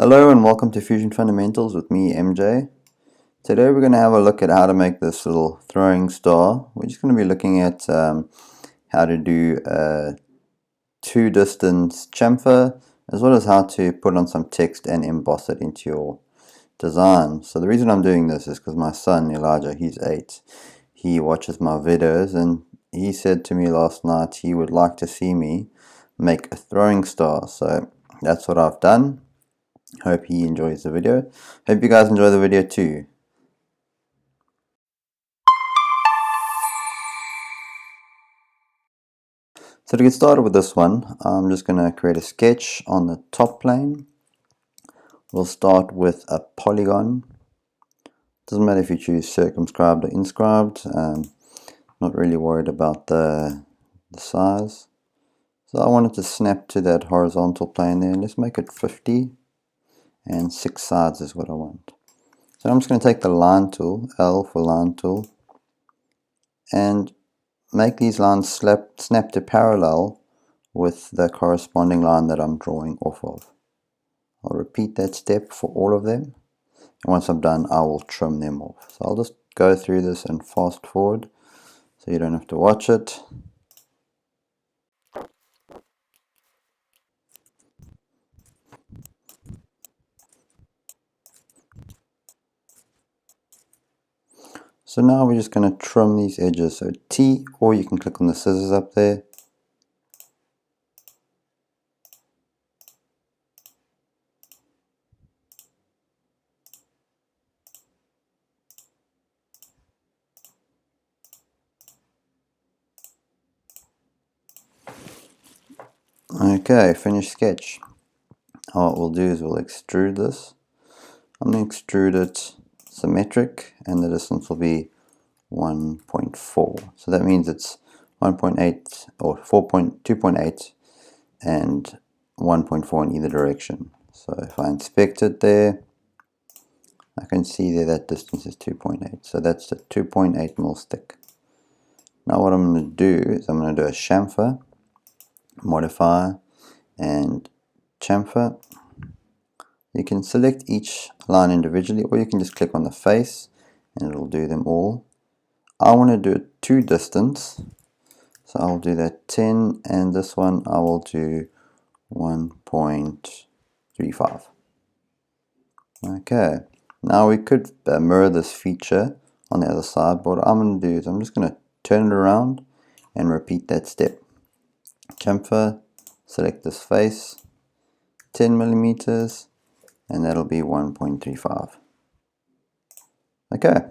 Hello and welcome to Fusion Fundamentals with me, MJ. Today we're going to have a look at how to make this little throwing star. We're just going to be looking at how to do a two distance chamfer, as well as how to put on some text and emboss it into your design. So the reason I'm doing this is because my son Elijah, he's 8, he watches my videos and he said to me last night he would like to see me make a throwing star. So that's what I've done. Hope he enjoys the video. Hope you guys enjoy the video too. So to get started with this one, I'm just going to create a sketch on the top plane. We'll start with a polygon. Doesn't matter if you choose circumscribed or inscribed. Not really worried about the size. So I wanted to snap to that horizontal plane there. Let's make it 50 and 6 sides is what I want. So I'm just going to take the line tool, L for line tool, and make these lines snap to parallel with the corresponding line that I'm drawing off of. I'll repeat that step for all of them, and once I'm done I will trim them off. So I'll just go through this and fast forward so you don't have to watch it. So now we're just going to trim these edges, so T, or you can click on the scissors up there. Okay, finished sketch. What we'll do is we'll extrude this. I'm going to extrude it symmetric, and the distance will be 1.4. So that means it's 1.8 or 2.8 and 1.4 in either direction. So if I inspect it there, I can see there that distance is 2.8. So that's the 2.8 mil stick. Now what I'm going to do is I'm going to do a chamfer, modify, and chamfer. You can select each line individually, or you can just click on the face and it'll do them all. I want to do a 2 distance, so I'll do that 10, and this one I will do 1.35. Okay, now we could mirror this feature on the other side, but what I'm going to do is I'm just going to turn it around and repeat that step. Chamfer, select this face, 10 millimeters, and that'll be 1.35. Okay,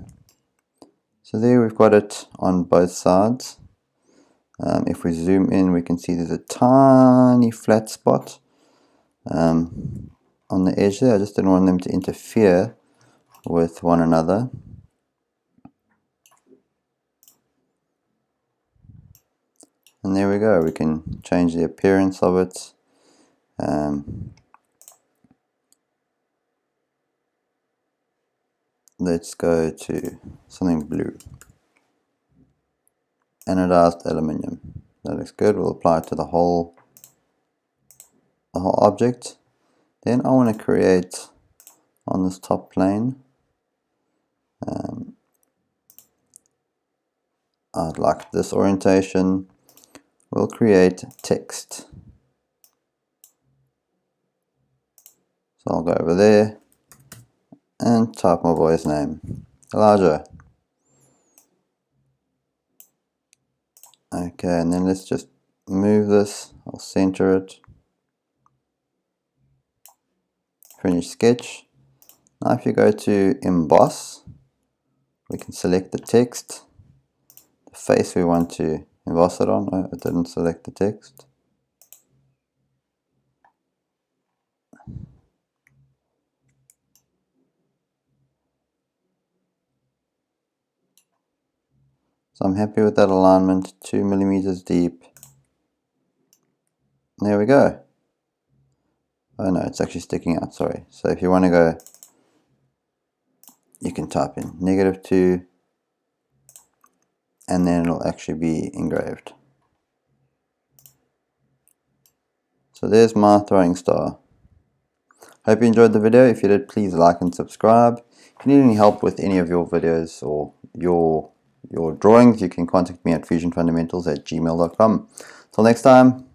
so there we've got it on both sides. If we zoom in, we can see there's a tiny flat spot on the edge there. I just didn't want them to interfere with one another. And there we go, we can change the appearance of it. Let's go to something blue. Anodized aluminium. That looks good. We'll apply it to the whole object. Then I want to create on this top plane, I'd like this orientation. We'll create text. So I'll go over there and type my boy's name, Elijah. Okay, and then let's just move this. I'll center it. Finish sketch. Now if you go to Emboss, we can select the text, the face we want to emboss it on. Oh, it didn't select the text. So I'm happy with that alignment, 2 millimeters deep. There we go. Oh no, it's actually sticking out, sorry. So if you want to go, you can type in -2, and then it'll actually be engraved. So there's my throwing star. Hope you enjoyed the video. If you did, please like and subscribe. If you need any help with any of your videos or your drawings, you can contact me at fusionfundamentals@gmail.com. Till next time,